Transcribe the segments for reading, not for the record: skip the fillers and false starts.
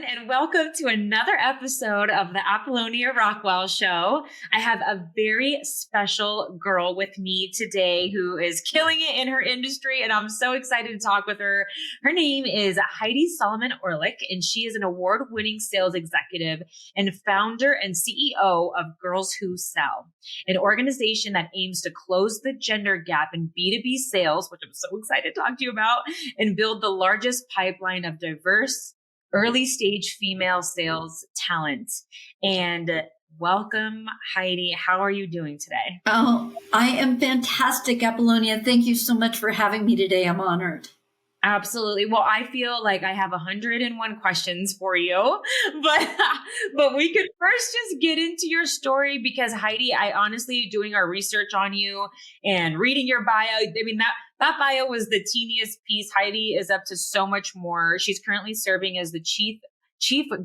and welcome to another episode of the Apolonia Rockwell Show. I have a very special girl with me today who is killing it in her industry, and I'm so excited to talk with her. Her name is Heidi Solomon-Orlick, and she is an award-winning sales executive and founder and CEO of Girlz Who Sell, an organization that aims to close the gender gap in B2B sales, which I'm so excited to talk to you about, and build the largest pipeline of diverse early stage female sales talent. And welcome, Heidi. How are you doing today? Oh, I am fantastic, Apolonia. Thank you so much for having me today. I'm honored. Absolutely. Well, I feel like I have 101 questions for you, but we could first just get into your story because Heidi, I honestly, doing our research on you and reading your bio, I mean, that bio was the teeniest piece. Heidi is up to so much more. She's currently serving as the Chief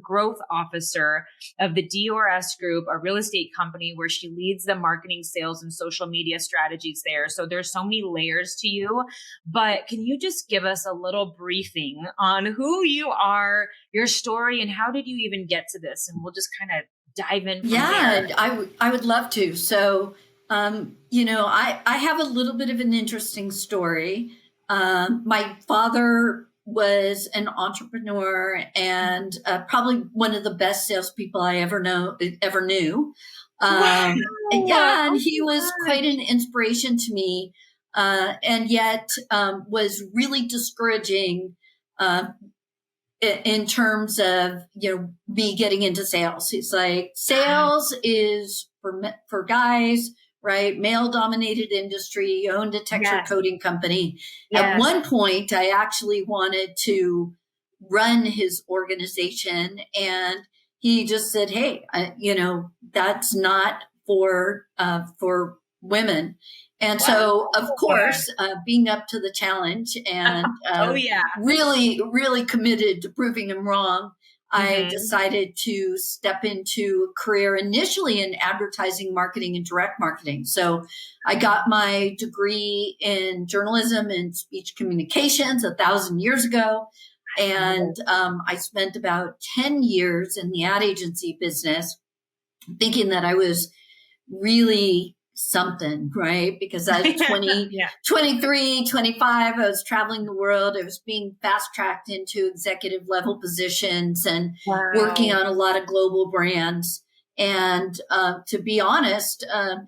Growth Officer of the DRS Group, a real estate company where she leads the marketing, sales, and social media strategies there. So there's so many layers to you, but can you just give us a little briefing on who you are, your story, and how did you even get to this? And we'll just kind of dive in from there. I would love to. So, I have a little bit of an interesting story. My father was an entrepreneur and probably one of the best salespeople I ever knew. Wow. And he was quite an inspiration to me, and yet was really discouraging in terms of me getting into sales. He's like, sales is for guys. Right. Male dominated industry, owned a texture coating company. Yes. At one point, I actually wanted to run his organization, and he just said, hey, that's not for women. And so, of course, being up to the challenge and really, really committed to proving him wrong, I decided to step into a career initially in advertising, marketing, and direct marketing. So I got my degree in journalism and speech communications 1,000 years ago. And I spent about 10 years in the ad agency business thinking that I was really something, right? Because I was 23, 25, I was traveling the world. I was being fast tracked into executive level positions and working on a lot of global brands. And to be honest,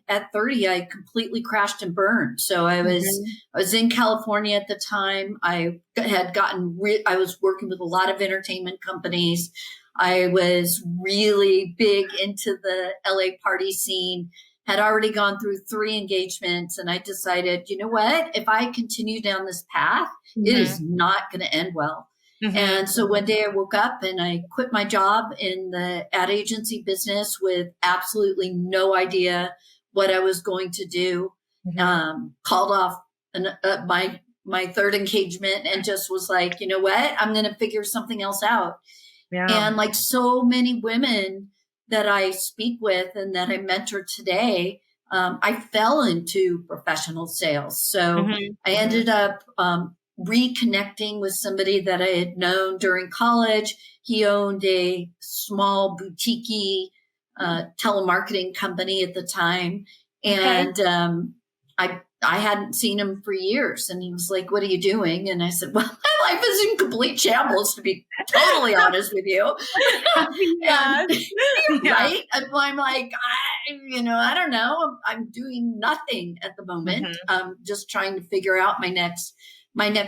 at 30, I completely crashed and burned. So I was in California at the time. I was working with a lot of entertainment companies. I was really big into the LA party scene. Had already gone through 3 engagements, and I decided, you know what? If I continue down this path, it is not going to end well. And so one day I woke up and I quit my job in the ad agency business with absolutely no idea what I was going to do. Called off my 3rd engagement and just was like, you know what? I'm going to figure something else out. Yeah. And like so many women that I speak with and that I mentor today, I fell into professional sales. So I ended up reconnecting with somebody that I had known during college. He owned a small boutique telemarketing company at the time. And I hadn't seen him for years. And he was like, what are you doing? And I said, well, my life is in complete shambles, to be totally honest with you. Right? And I'm like, I don't know. I'm doing nothing at the moment. Just trying to figure out my next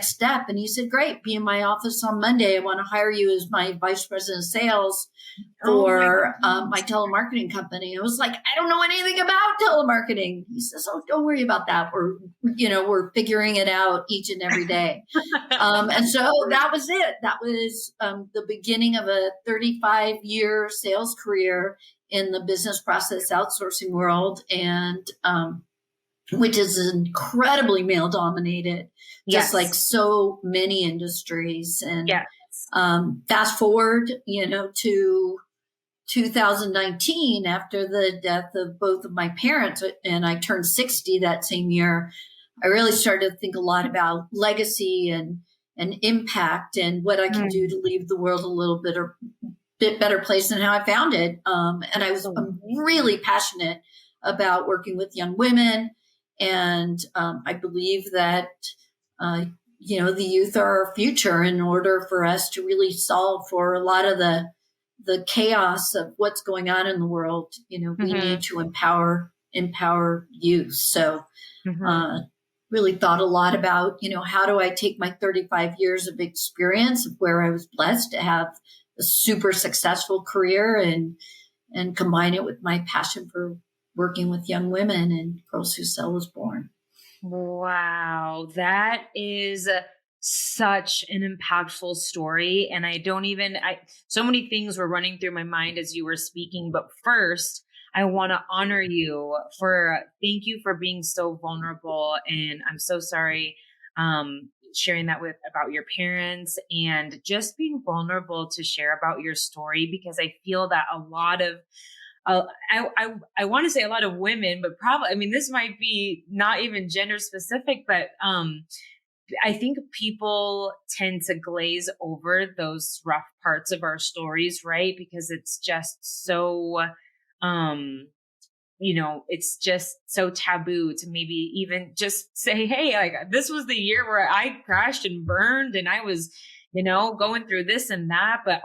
step. And he said, great, be in my office on Monday. I want to hire you as my vice president of sales for my telemarketing company. I was like, I don't know anything about telemarketing. He says, oh, don't worry about that. We're figuring it out each and every day. And so that was it. That was the beginning of a 35-year sales career in the business process outsourcing world. And which is incredibly male dominated, just like so many industries. And fast forward, to 2019, after the death of both of my parents, and I turned 60 that same year, I really started to think a lot about legacy and and impact and what I can do to leave the world a little bit better place than how I found it. And I'm really passionate about working with young women. And I believe that, the youth are our future. In order for us to really solve for a lot of the chaos of what's going on in the world, we need to empower youth. So, really thought a lot about, how do I take my 35 years of experience of where I was blessed to have a super successful career and combine it with my passion for working with young women, and Girlz Who Sell was born. Wow. That is such an impactful story. And so many things were running through my mind as you were speaking, but first, I want to honor you thank you for being so vulnerable. And I'm so sorry, sharing that about your parents and just being vulnerable to share about your story, because I feel that a lot of, I want to say a lot of women, but probably, this might be not even gender specific, but, I think people tend to glaze over those rough parts of our stories, right? Because it's just so, it's just so taboo to maybe even just say, hey, like this was the year where I crashed and burned and I was, going through this and that, but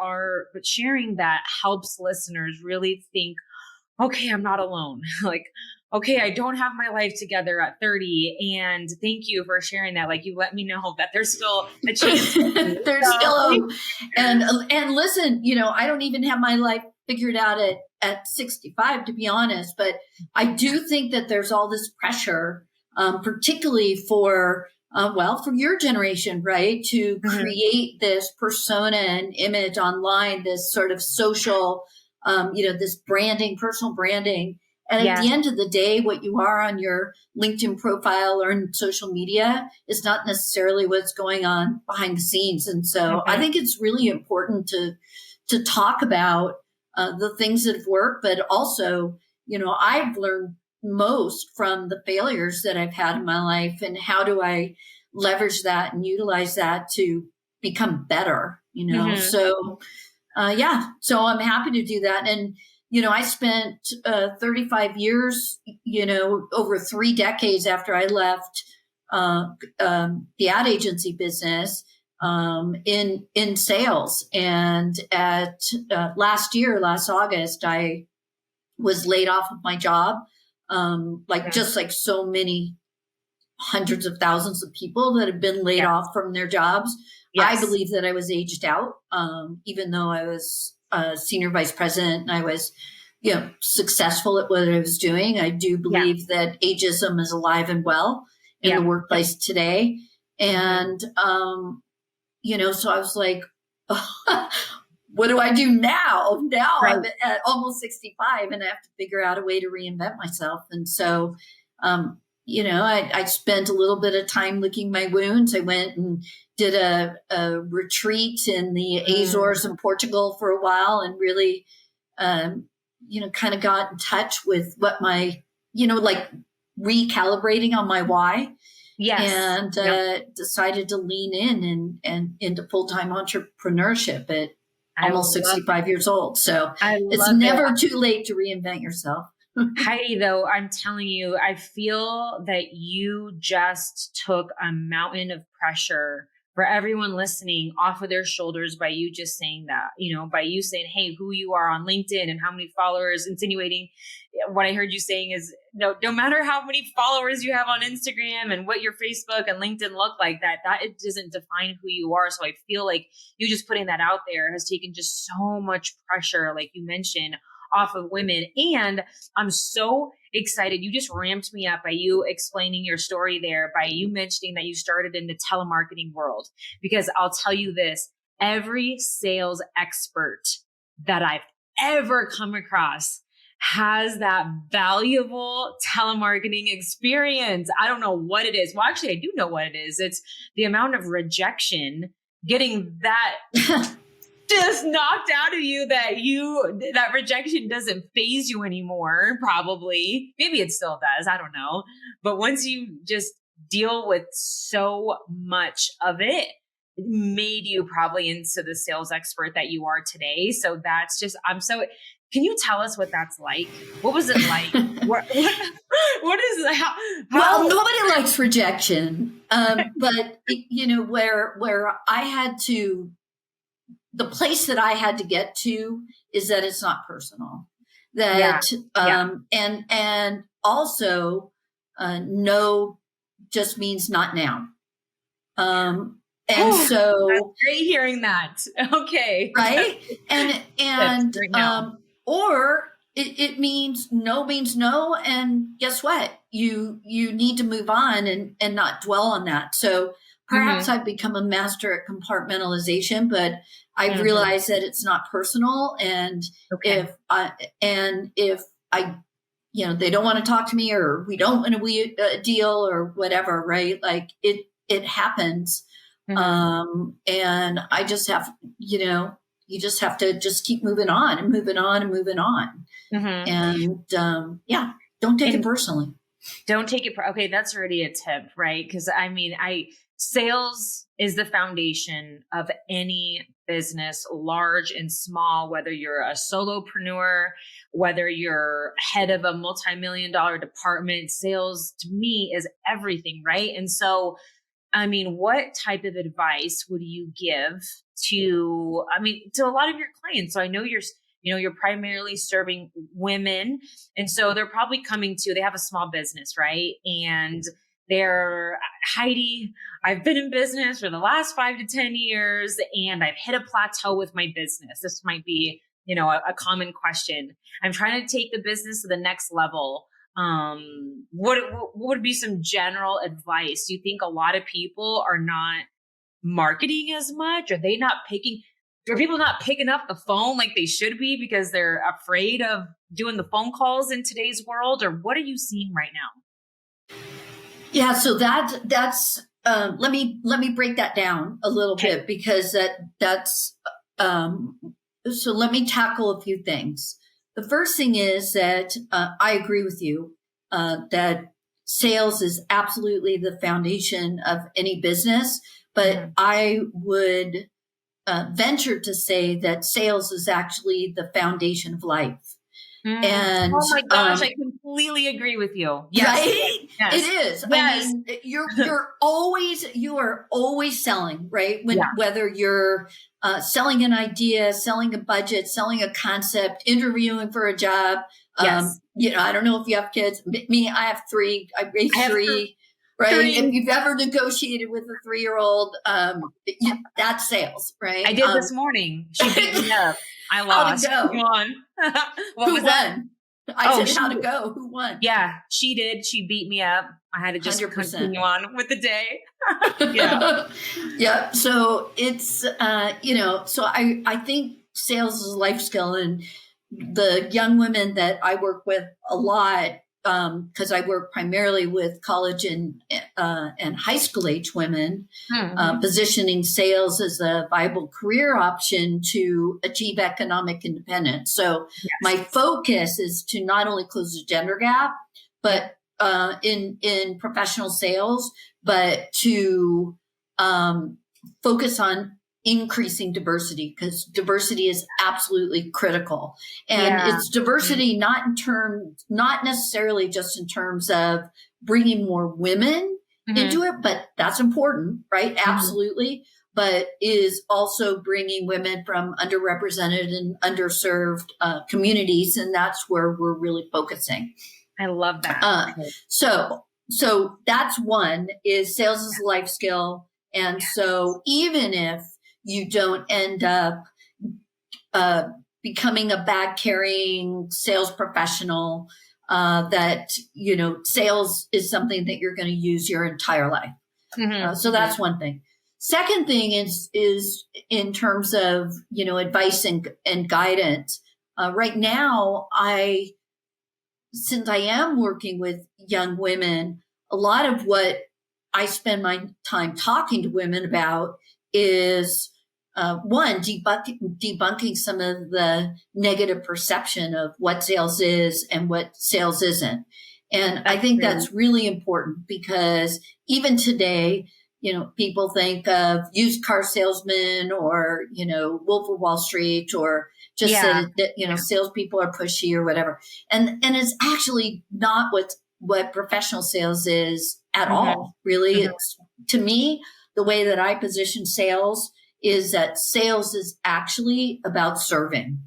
sharing that helps listeners really think, okay, I'm not alone. Like, okay, I don't have my life together at 30. And thank you for sharing that. Like, you let me know that there's still a chance. There's still and listen, I don't even have my life figured out at 65, to be honest. But I do think that there's all this pressure, particularly for your generation, right? To create this persona and image online, this sort of social, this branding, personal branding. And at the end of the day, what you are on your LinkedIn profile or in social media is not necessarily what's going on behind the scenes. And so I think it's really important to talk about the things that have worked, but also, I've learned most from the failures that I've had in my life, and how do I leverage that and utilize that to become better, So, so I'm happy to do that. And, I spent 35 years, over 3 decades after I left the ad agency business in sales. And at last August, I was laid off of my job, just like so many hundreds of thousands of people that have been laid off from their jobs. Yes. I believe that I was aged out, even though I was senior vice president and I was, successful at what I was doing. I do believe that ageism is alive and well in the workplace today. And, so I was like, what do I do now? Now I'm at almost 65 and I have to figure out a way to reinvent myself. And so, I spent a little bit of time licking my wounds. I went and did a retreat in the Azores in Portugal for a while, and really, kind of got in touch with what my, recalibrating on my why. Yes. And decided to lean in and into full-time entrepreneurship at almost 65 years old. So it's never too late to reinvent yourself. Heidi, though, I'm telling you, I feel that you just took a mountain of pressure for everyone listening off of their shoulders by you just saying that, by you saying, hey, who you are on LinkedIn and how many followers, insinuating what I heard you saying is no matter how many followers you have on Instagram and what your Facebook and LinkedIn look like, that it doesn't define who you are. So I feel like you just putting that out there has taken just so much pressure, like you mentioned, off of women. And I'm so excited. You just ramped me up by you explaining your story there, by you mentioning that you started in the telemarketing world. Because I'll tell you this, every sales expert that I've ever come across has that valuable telemarketing experience. I don't know what it is. Well, actually, I do know what it is. It's the amount of rejection, getting that just knocked out of you, that rejection doesn't faze you anymore. Probably. Maybe it still does. I don't know. But once you just deal with so much of it, made you probably into the sales expert that you are today. So that's just, can you tell us what that's like? What was it like? What is how Well, nobody likes rejection. But where I had to, the place that I had to get to is that it's not personal. That, and also, no just means not now. So that's great hearing that. Okay. Right. Or it means no. And guess what? You need to move on and not dwell on that. So perhaps I've become a master at compartmentalization, but I've realized that it's not personal. And if I, they don't want to talk to me, or we don't want a deal or whatever, right? Like it happens. And I just have, you just have to just keep moving on and moving on and moving on. And don't take it personally. Don't take it. Okay. That's already a tip, right? Because sales is the foundation of any business, large and small, whether you're a solopreneur, whether you're head of a multi-million-dollar department. Sales to me is everything, right? And so, what type of advice would you give to a lot of your clients? So I know you're primarily serving women. And so they're probably they have a small business, right? And they're, Heidi, I've been in business for the last 5 to 10 years and I've hit a plateau with my business. This might be, a common question. I'm trying to take the business to the next level. What would be some general advice? Do you think a lot of people are not marketing as much? Are people not picking up the phone like they should be because they're afraid of doing the phone calls in today's world? Or what are you seeing right now? Yeah. So that's, let me break that down a little bit, because so let me tackle a few things. The first thing is that I agree with you that sales is absolutely the foundation of any business, but I would venture to say that sales is actually the foundation of life. And oh my gosh, I completely agree with you. Yes. Right? Yes. It is. Yes. You are always selling, right? Whether you're selling an idea, selling a budget, selling a concept, interviewing for a job. Yes. I don't know if you have kids. Me, I have 3. I raised 3. Right. 3. If you've ever negotiated with a 3-year-old, that's sales, right? I did this morning. She beat me up. I lost. How'd it go? Who won? Who won? I said, how'd it go? Who won? Yeah, she did. She beat me up. I had to just 100%. Continue on with the day. Yeah. So it's, so I think sales is a life skill, and the young women that I work with a lot, because I work primarily with college and high school age women, positioning sales as a viable career option to achieve economic independence. So my focus is to not only close the gender gap, but in professional sales, but to focus on increasing diversity, because diversity is absolutely critical. And it's diversity not necessarily just in terms of bringing more women into it, but that's important, right? Absolutely. But is also bringing women from underrepresented and underserved communities. And that's where we're really focusing. I love that. So that's one, is sales is a life skill. And so even if you don't end up becoming a bag-carrying sales professional, that, sales is something that you're going to use your entire life. So that's one thing. Second thing is in terms of, advice and guidance. Right now, since I am working with young women, a lot of what I spend my time talking to women about is one, debunking some of the negative perception of what sales is and what sales isn't. And I think that's really important, because even today, people think of used car salesmen or, Wolf of Wall Street, or just that salespeople are pushy or whatever. And it's actually not what professional sales is at all, really. It's, to me, the way that I position sales is that sales is actually about serving.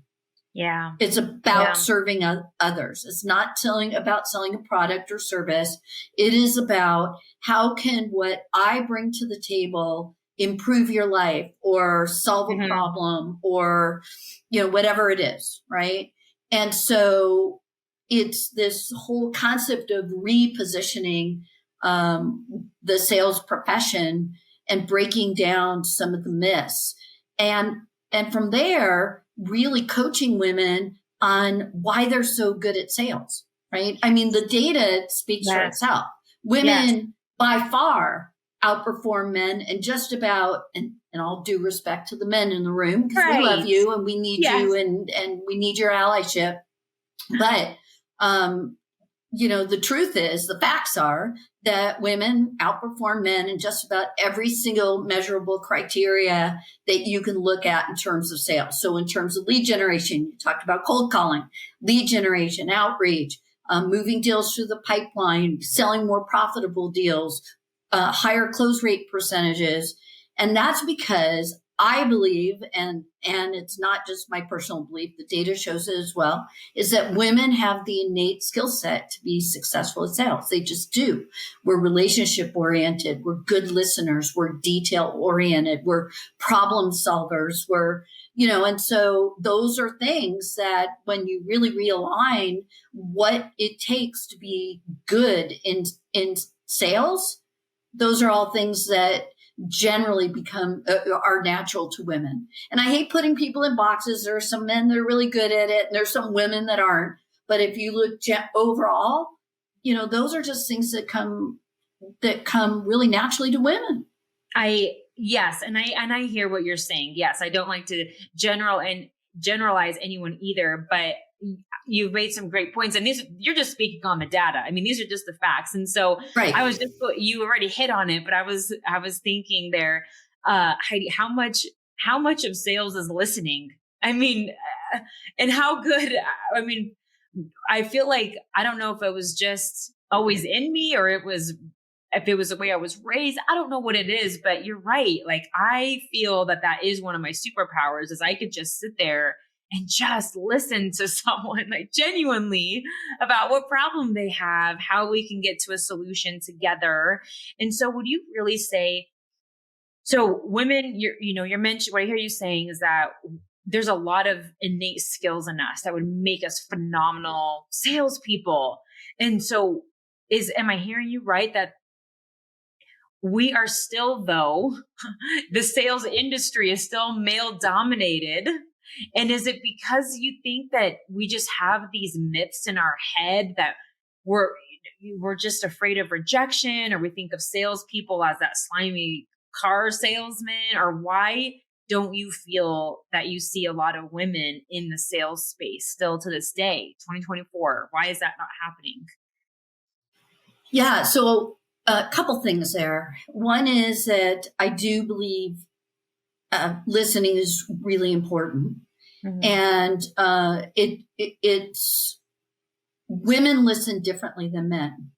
Yeah. It's about serving others. It's not about selling a product or service. It is about how can what I bring to the table improve your life or solve a problem or, whatever it is. Right. And so it's this whole concept of repositioning the sales profession and breaking down some of the myths. And from there, really coaching women on why they're so good at sales, right? I mean, the data speaks for itself. Women by far outperform men, and just about, and all due respect to the men in the room, because we love you and we need you and we need your allyship. But, the truth is, the facts are that women outperform men in just about every single measurable criteria that you can look at in terms of sales. So in terms of lead generation, you talked about cold calling, lead generation, outreach, moving deals through the pipeline, selling more profitable deals, higher close rate percentages. And that's because I believe, and it's not just my personal belief, the data shows it as well, is that women have the innate skill set to be successful at sales. They just do. We're relationship oriented. We're good listeners. We're detail oriented. We're problem solvers. And so those are things that when you really realign what it takes to be good in sales, those are all things that generally become are natural to women. And I hate putting people in boxes. There are some men that are really good at it, and there's some women that aren't. But if you look overall, those are just things that come really naturally to women. Yes, and I hear what you're saying. Yes, I don't like to generalize anyone either, but you've made some great points, and you're just speaking on the data. I mean, these are just the facts. And so you already hit on it, but I was thinking there, Heidi, how much of sales is listening? I mean, and how good, I mean, I feel like, I don't know if it was just always in me or if it was the way I was raised. I don't know what it is, but you're right. Like, I feel that is one of my superpowers, is I could just sit there and just listen to someone, like, genuinely about what problem they have, how we can get to a solution together. And so would you really say, so women, you're mentioning, what I hear you saying is that there's a lot of innate skills in us that would make us phenomenal salespeople. And so am I hearing you right, that we are still, though, the sales industry is still male dominated? And is it because you think that we just have these myths in our head that we're just afraid of rejection, or we think of salespeople as that slimy car salesman? Or why don't you feel that you see a lot of women in the sales space still to this day, 2024? Why is that not happening? Yeah, so a couple things there. One is that I do believe listening is really important. And it's women listen differently than men.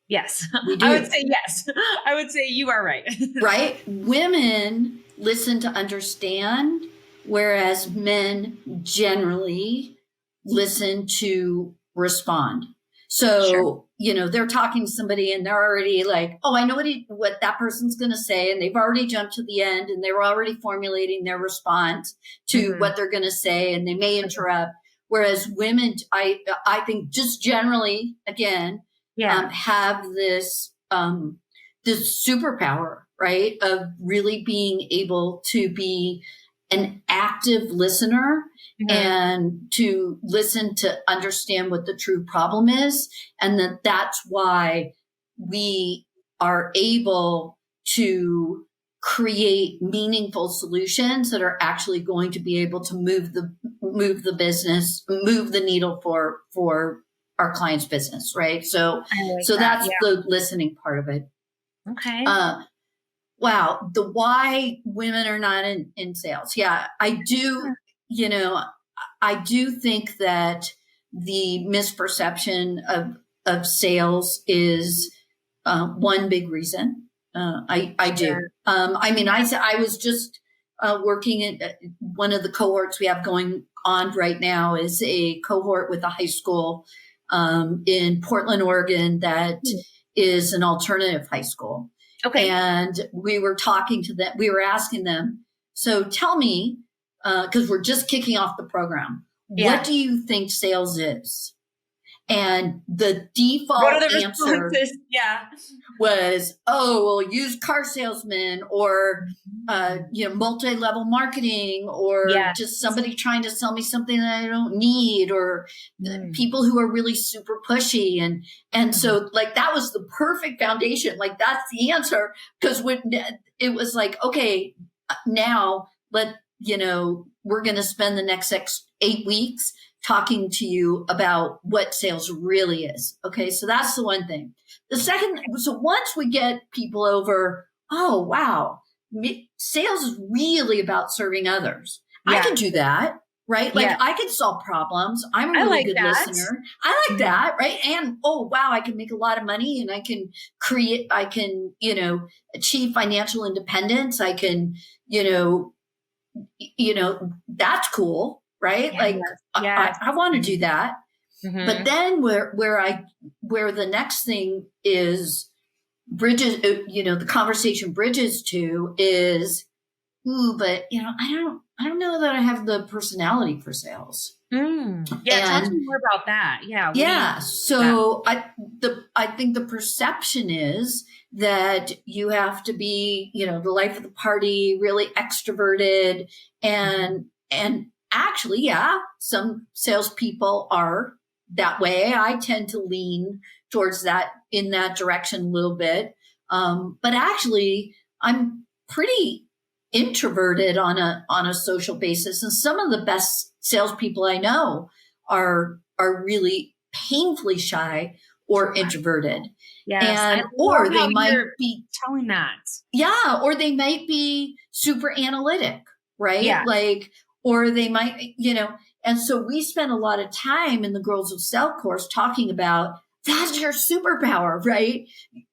Yes, we do. I would say yes. I would say you are right. Right? Women listen to understand, whereas men generally listen to respond. So, they're talking to somebody and they're already like, oh, I know what that person's going to say. And they've already jumped to the end and they were already formulating their response to what they're going to say. And they may interrupt. Whereas women, I think just generally, again, have this superpower, right, of really being able to be an active listener and to listen to understand what the true problem is. And that's why we are able to create meaningful solutions that are actually going to be able to move the business, move the needle for our client's business. Right. So that's the listening part of it. Okay. Wow. The why women are not in sales. Yeah, I do, I do think that the misperception of sales is one big reason. I do. I mean, I was just working in one of the cohorts we have going on right now is a cohort with a high school in Portland, Oregon, that is an alternative high school. Okay. And we were talking to them, we were asking them, so tell me, because we're just kicking off the program, what do you think sales is? And the default answer was, oh, well, used car salesman, or multi-level marketing, or just somebody trying to sell me something that I don't need, or people who are really super pushy. And so like that was the perfect foundation. Like that's the answer. Because when it was like, okay, now we're going to spend the next 8 weeks talking to you about what sales really is. Okay. So that's the one thing. The second, so once we get people over, oh, wow, sales is really about serving others. I can do that, right? Like I can solve problems. I'm a really good listener. I like that, right? And, oh, wow, I can make a lot of money, and I can achieve financial independence. I can, that's cool. Right? I want to do that. Mm-hmm. But then where the next thing is bridges, the conversation bridges to is, but I don't know that I have the personality for sales. Yeah. Tell me more about that. Yeah. Yeah. So I think the perception is that you have to be, the life of the party, really extroverted, and actually, yeah, some salespeople are that way. I tend to lean towards that in that direction a little bit. But actually, I'm pretty introverted on a social basis. And some of the best salespeople I know are really painfully shy or introverted. Yes, or they might be telling that. Yeah, or they might be super analytic, right? Yeah. Or they might, and so we spend a lot of time in the Girlz Who Sell course talking about that's your superpower, right?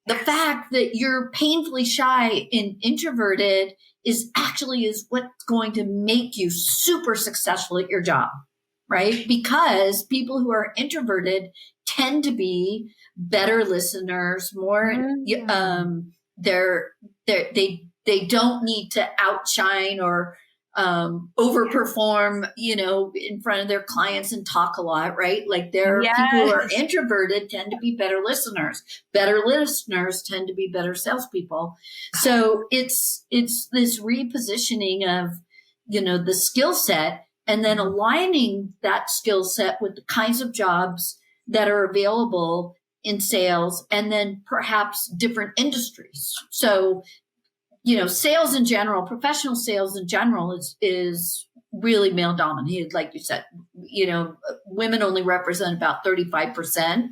The fact that you're painfully shy and introverted is what's going to make you super successful at your job, right? Because people who are introverted tend to be better listeners, more, they don't need to outshine or overperform, in front of their clients and talk a lot, right? Like people who are introverted tend to be better listeners. Better listeners tend to be better salespeople. So it's this repositioning of, the skill set, and then aligning that skill set with the kinds of jobs that are available in sales, and then perhaps different industries. So sales in general, professional sales in general is really male dominated. Like you said, women only represent about 35%.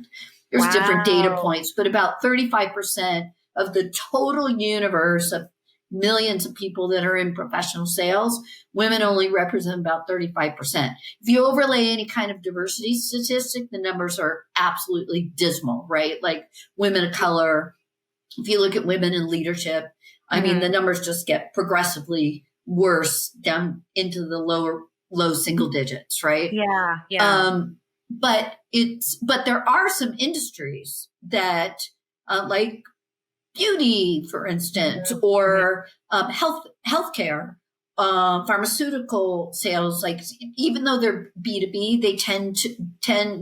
There's different data points, but about 35% of the total universe of millions of people that are in professional sales, women only represent about 35%. If you overlay any kind of diversity statistic, the numbers are absolutely dismal, right? Like women of color, if you look at women in leadership, I mean, the numbers just get progressively worse down into the low single digits, right? Yeah. Yeah. But there are some industries that, like beauty, for instance, or healthcare, pharmaceutical sales. Like even though they're B2B, they tend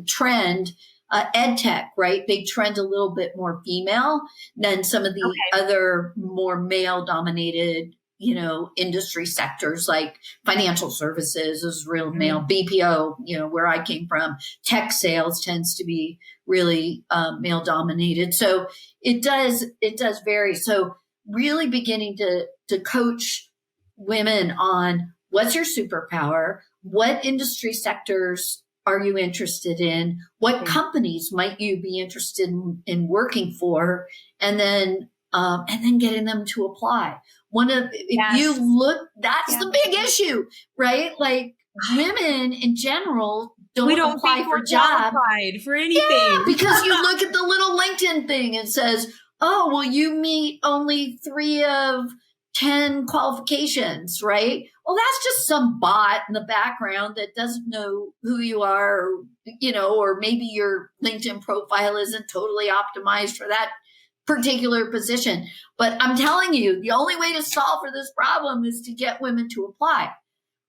trend. Ed tech, right? They trend a little bit more female than some of the other more male dominated, industry sectors, like financial services is real male. BPO, where I came from, tech sales tends to be really male dominated. So it does vary. So really beginning to coach women on what's your superpower, what industry sectors are you interested in? What companies might you be interested in working for? And then and then getting them to apply. If you look, that's the big issue, right? Like women in general don't apply for jobs for anything. Yeah, because you look at the little LinkedIn thing and says, oh, well, you meet only 3 of 10 qualifications, right? Well, that's just some bot in the background that doesn't know who you are, or maybe your LinkedIn profile isn't totally optimized for that particular position. But I'm telling you, the only way to solve for this problem is to get women to apply.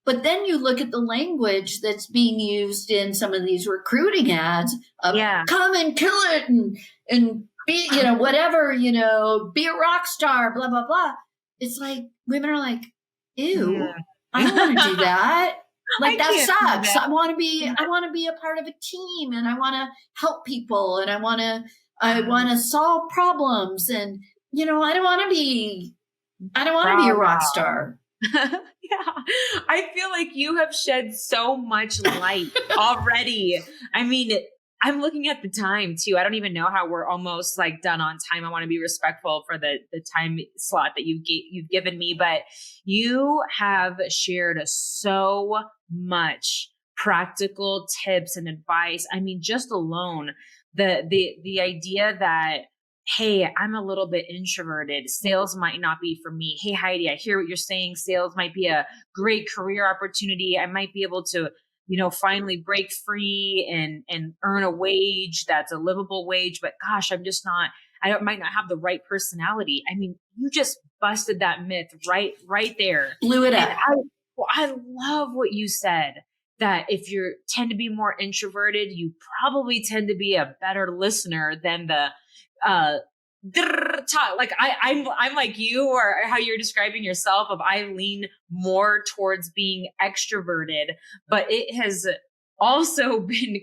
But then you look at the language that's being used in some of these recruiting ads of come and kill it and be, whatever, be a rock star, blah, blah, blah. It's like women are like, ew, I don't want to do that. Like that sucks. I want to be a part of a team, and I want to help people, and I want to solve problems, and I don't want to be a rock star. I feel like you have shed so much light already. I mean, I'm looking at the time too. I don't even know how we're almost like done on time. I want to be respectful for the time slot that you've given me, but you have shared so much practical tips and advice. I mean, just alone the idea that, hey, I'm a little bit introverted. Sales might not be for me. Hey, Heidi, I hear what you're saying. Sales might be a great career opportunity. I might be able to, finally break free and earn a wage that's a livable wage. But gosh, I'm just not, might not have the right personality. I mean, you just busted that myth right there. Blew it up. I love what you said, that if you tend to be more introverted, you probably tend to be a better listener than the like I'm like you, or how you're describing yourself, of I lean more towards being extroverted, but it has also been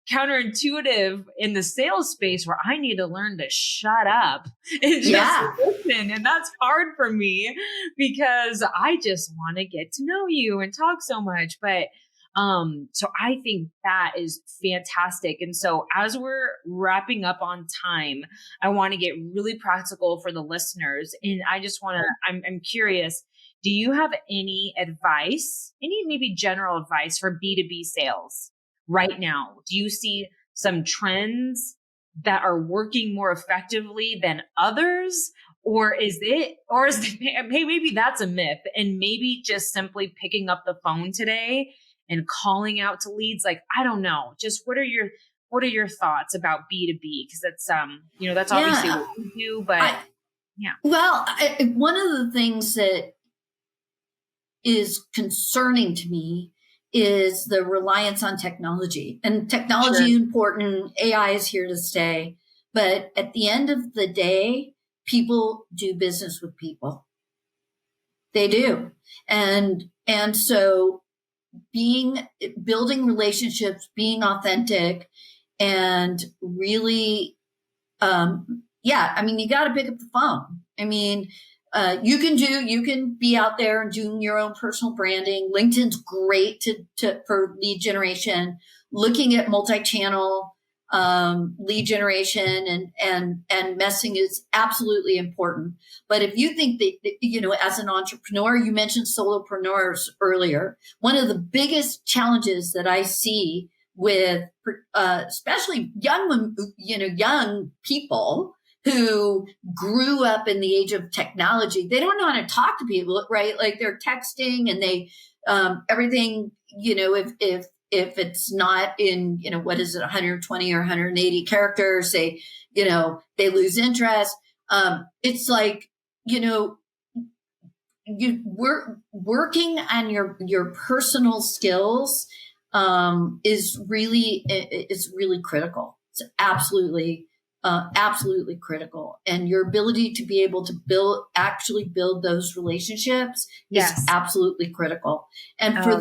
counterintuitive in the sales space, where I need to learn to shut up and just listen. And that's hard for me because I just want to get to know you and talk so much. But so I think that is fantastic. And so as we're wrapping up on time, I want to get really practical for the listeners. And I just want to, I'm curious, do you have any advice, any maybe general advice for B2B sales right now? Do you see some trends that are working more effectively than others? Or is it, hey, maybe that's a myth, and maybe just simply picking up the phone today and calling out to leads? Like, I don't know. Just what are your thoughts about B2B? Because that's, that's obviously what we do, but Well, one of the things that is concerning to me is the reliance on technology. And technology is important. AI is here to stay. But at the end of the day, people do business with people. They do. And so building relationships, being authentic, and really, you got to pick up the phone. I mean, you can be out there and doing your own personal branding. LinkedIn's great for lead generation, looking at multi-channel, lead generation and messaging is absolutely important. But if you think that, as an entrepreneur, you mentioned solopreneurs earlier, one of the biggest challenges that I see with, especially young people who grew up in the age of technology, they don't know how to talk to people, right? Like they're texting and they, everything, if it's not in, 120 or 180 characters, they lose interest. It's like, working on your personal skills, is really critical. It's absolutely critical. And your ability to be able to actually build those relationships is absolutely critical. And for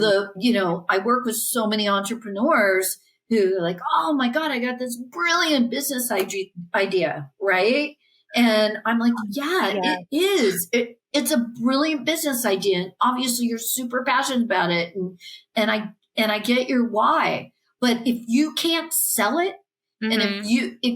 I work with so many entrepreneurs who are like, oh my God, I got this brilliant business idea. Right. And I'm like, it is. It's a brilliant business idea. And obviously you're super passionate about it. And I get your why, but if you can't sell it, and if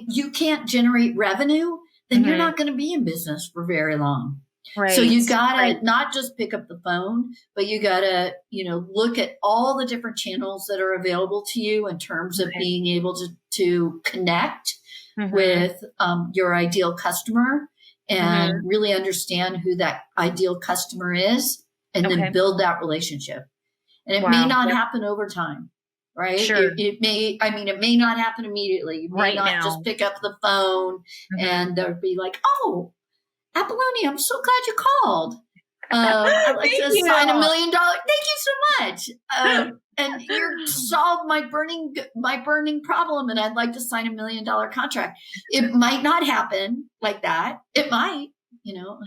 you can't generate revenue, then you're not going to be in business for very long. Right. So you gotta not just pick up the phone, but you gotta, look at all the different channels that are available to you in terms of being able to connect with your ideal customer and really understand who that ideal customer is, and then build that relationship. And it may not happen over time, right? Sure. It may not happen immediately. You may not just pick up the phone and they'll be like, oh, Apolonia, I'm so glad you called. I'd like to sign $1 million. Thank you so much. And you solved my burning problem, and I'd like to sign $1 million contract. It might not happen like that. It might,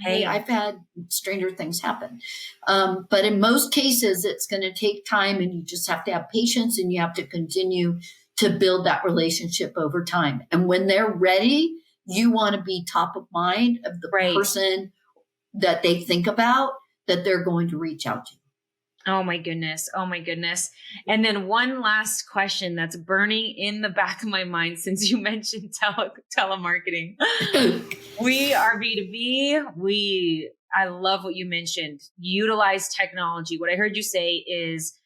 hey, I've had stranger things happen. But in most cases, it's going to take time, and you just have to have patience, and you have to continue to build that relationship over time. And when they're ready, you want to be top of mind of the person that they think about, that they're going to reach out to. Oh my goodness. And then one last question that's burning in the back of my mind since you mentioned telemarketing. We are B2B. I love what you mentioned. Utilize technology. What I heard you say is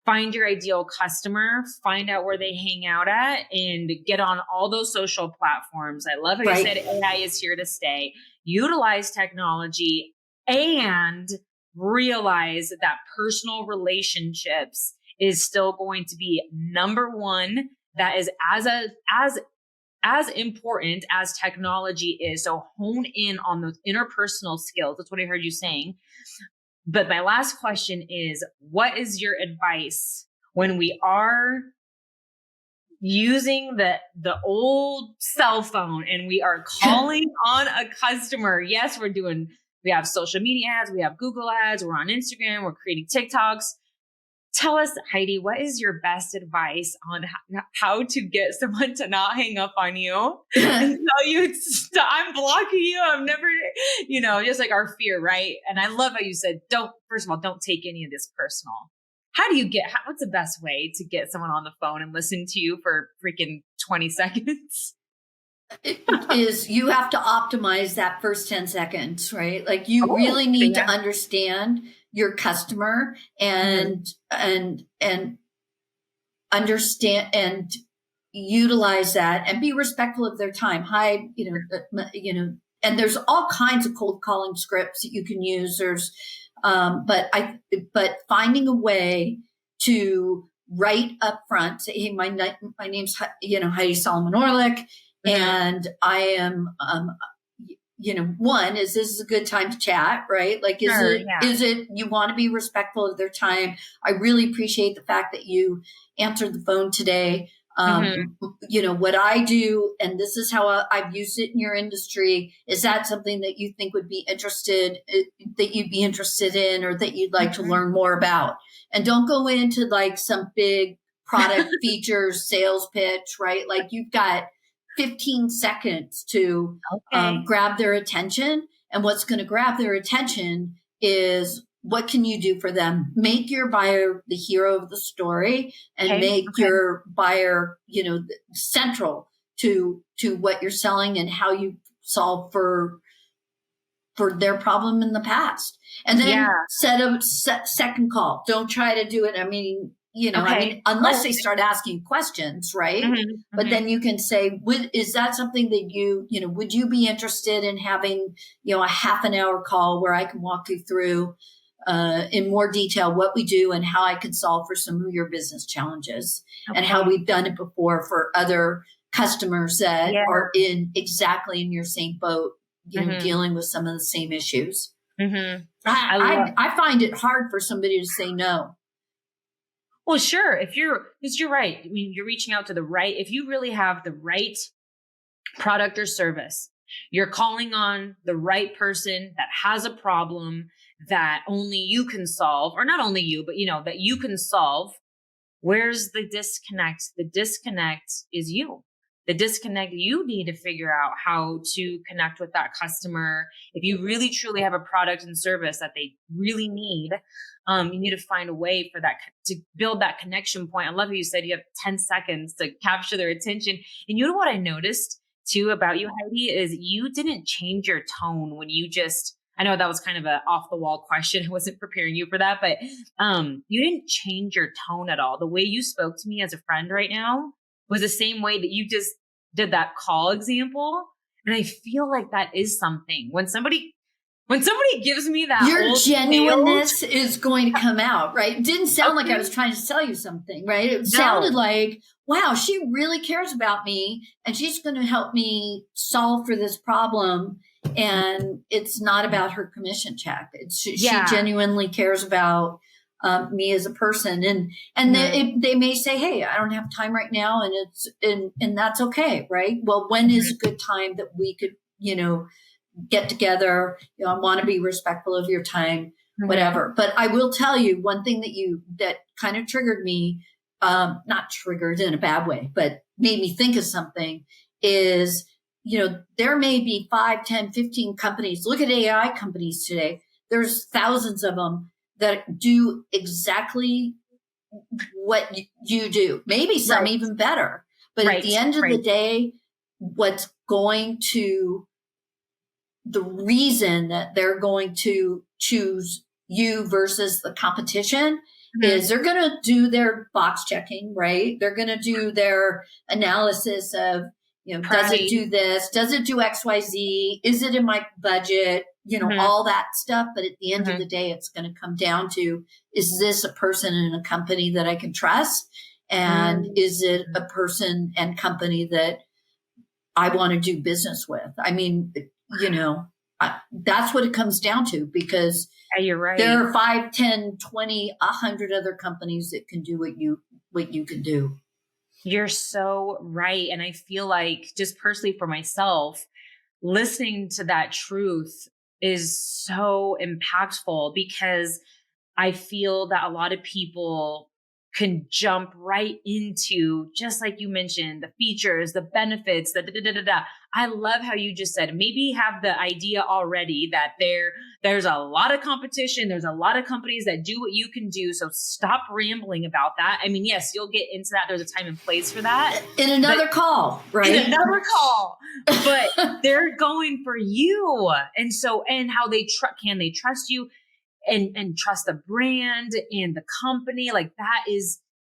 find your ideal customer, find out where they hang out at, and get on all those social platforms. I love how you said AI is here to stay. Utilize technology and realize that personal relationships is still going to be number one. That is as important as technology is. So hone in on those interpersonal skills. That's what I heard you saying. But my last question is, what is your advice when we are using the old cell phone and we are calling on a customer? Yes, we have social media ads, we have Google ads, we're on Instagram, we're creating TikToks. Tell us, Heidi, what is your best advice on how to get someone to not hang up on you and tell you, I'm blocking you, I'm never, just like our fear, right? And I love how you said, first of all, don't take any of this personal. What's the best way to get someone on the phone and listen to you for freaking 20 seconds? Is you have to optimize that first 10 seconds, right? Like you really need to understand your customer and understand and utilize that and be respectful of their time. And there's all kinds of cold calling scripts that you can use. There's, but finding a way to right up front say, hey, my name's, Heidi Solomon-Orlick, and I am, is this a good time to chat, right? Like, is it, you want to be respectful of their time. I really appreciate the fact that you answered the phone today. What I do, and this is how I've used it in your industry. Is that something that you think that you'd be interested in, or that you'd like to learn more about? And don't go into like some big product features, sales pitch, right? Like you've got 15 seconds to grab their attention. And what's going to grab their attention is, what can you do for them? Make your buyer the hero of the story, and make your buyer, central to what you're selling and how you solve for their problem in the past. And then set a second call. Don't try to do it. Unless they start asking questions, right? But then you can say, is that something that would you be interested in having, a half an hour call where I can walk you through in more detail what we do and how I can solve for some of your business challenges, and how we've done it before for other customers that are exactly in your same boat, dealing with some of the same issues. I find it hard for somebody to say no. Well, sure. Because you're right. I mean, you're reaching out to if you really have the right product or service, you're calling on the right person that has a problem that only you can solve, or not only you, but that you can solve. Where's the disconnect? The disconnect is you. The disconnect, you need to figure out how to connect with that customer. If you really truly have a product and service that they really need, you need to find a way for that, to build that connection point. I love how you said you have 10 seconds to capture their attention. And you know what I noticed too about you, Heidi, is you didn't change your tone when you just, I know that was kind of a off the wall question. I wasn't preparing you for that, but you didn't change your tone at all. The way you spoke to me as a friend right now was the same way that you just did that call example. And I feel like that is something when somebody gives me that, your genuineness is going to come out, right? It didn't sound like I was trying to tell you something, right? It sounded like, wow, she really cares about me and she's going to help me solve for this problem. And it's not about her commission check. She genuinely cares about me as a person. And they may say, hey, I don't have time right now. And that's okay. Right. Well, when is a good time that we could, get together? I want to be respectful of your time, whatever. But I will tell you one thing that kind of triggered me, not triggered in a bad way, but made me think of something is, there may be 5, 10, 15 companies. Look at AI companies today. There's thousands of them that do exactly what you do. Maybe some even better. But at the end of the day, the reason that they're going to choose you versus the competition is they're going to do their box checking, right? They're going to do their analysis of, does it do this? Does it do XYZ? Is it in my budget? All that stuff. But at the end of the day, it's going to come down to, is this a person in a company that I can trust? And is it a person and company that I want to do business with? I mean, that's what it comes down to, because you're right. There are 5, 10, 20, 100 other companies that can do what you can do. You're so right. And I feel like, just personally for myself, listening to that truth is so impactful, because I feel that a lot of people can jump right into, just like you mentioned, the features, the benefits, the da-da-da-da-da. I love how you just said, maybe have the idea already that there's a lot of competition. There's a lot of companies that do what you can do. So stop rambling about that. I mean, yes, you'll get into that. There's a time and place for that. In another call, right? In another call. But they're going for you. And how can they trust you? And trust the brand and the company. Like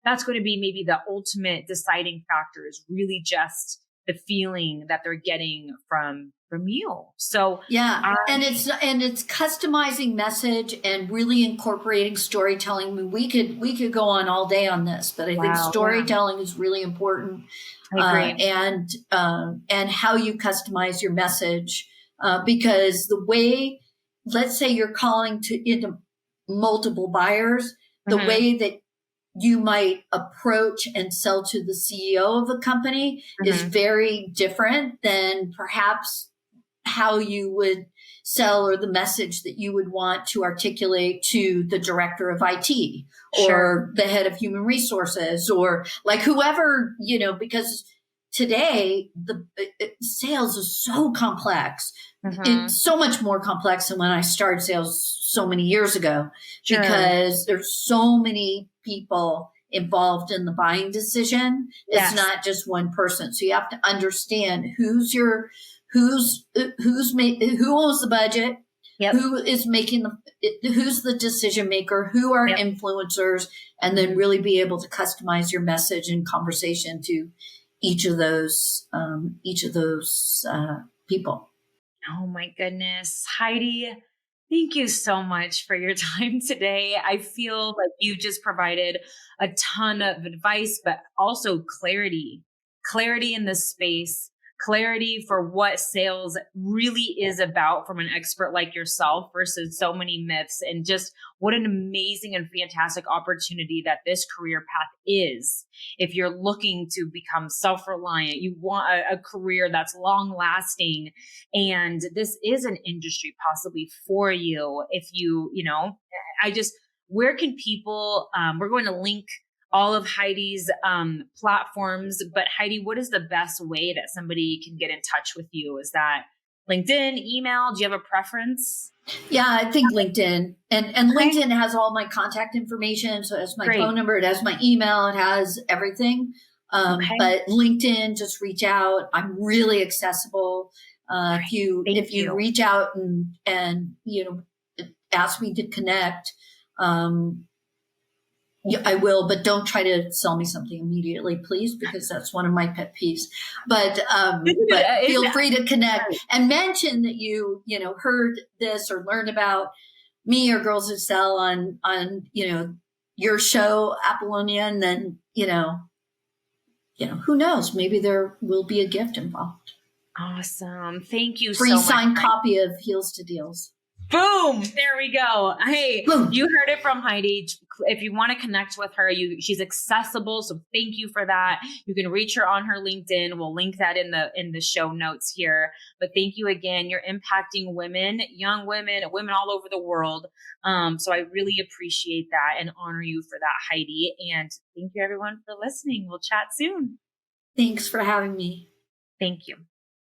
that's going to be maybe the ultimate deciding factor, is really just the feeling that they're getting from you. So and it's customizing message and really incorporating storytelling. I mean, we could go on all day on this, but I think storytelling is really important. I agree. And how you customize your message, because the way, let's say you're calling into multiple buyers, the way that you might approach and sell to the CEO of a company is very different than perhaps how you would sell, or the message that you would want to articulate to the director of IT or the head of human resources, or like whoever, because today the sales is so complex. It's so much more complex than when I started sales so many years ago, because there's so many people involved in the buying decision. It's not just one person. So you have to understand who owns the budget, who is who's the decision maker, who are influencers, and then really be able to customize your message and conversation to each of those people. Oh my goodness. Heidi, thank you so much for your time today. I feel like you just provided a ton of advice, but also clarity in this space, clarity for what sales really is about from an expert like yourself versus so many myths, and just what an amazing and fantastic opportunity that this career path is. If you're looking to become self-reliant, you want a career that's long lasting, and this is an industry possibly for you. If where can people, we're going to link all of Heidi's platforms, but Heidi, what is the best way that somebody can get in touch with you? Is that LinkedIn, email? Do you have a preference? Yeah, I think LinkedIn. And LinkedIn has all my contact information. So it has my phone number, it has my email, it has everything. Okay. But LinkedIn, just reach out. I'm really accessible. Great. If Thank you you. reach out and ask me to connect, I will, but don't try to sell me something immediately, please, because that's one of my pet peeves. But feel free to connect and mention that you heard this or learned about me or Girlz Who Sell on your show, Apolonia, and then who knows? Maybe there will be a gift involved. Awesome. Thank you Free so much. signed copy of Heels to Deals. Boom. There we go. Hey, Boom. You heard it from Heidi. If you want to connect with her, she's accessible. So thank you for that. You can reach her on her LinkedIn. We'll link that in the show notes here. But thank you again. You're impacting women, young women, women all over the world. So I really appreciate that and honor you for that, Heidi. And thank you everyone for listening. We'll chat soon. Thanks for having me. Thank you.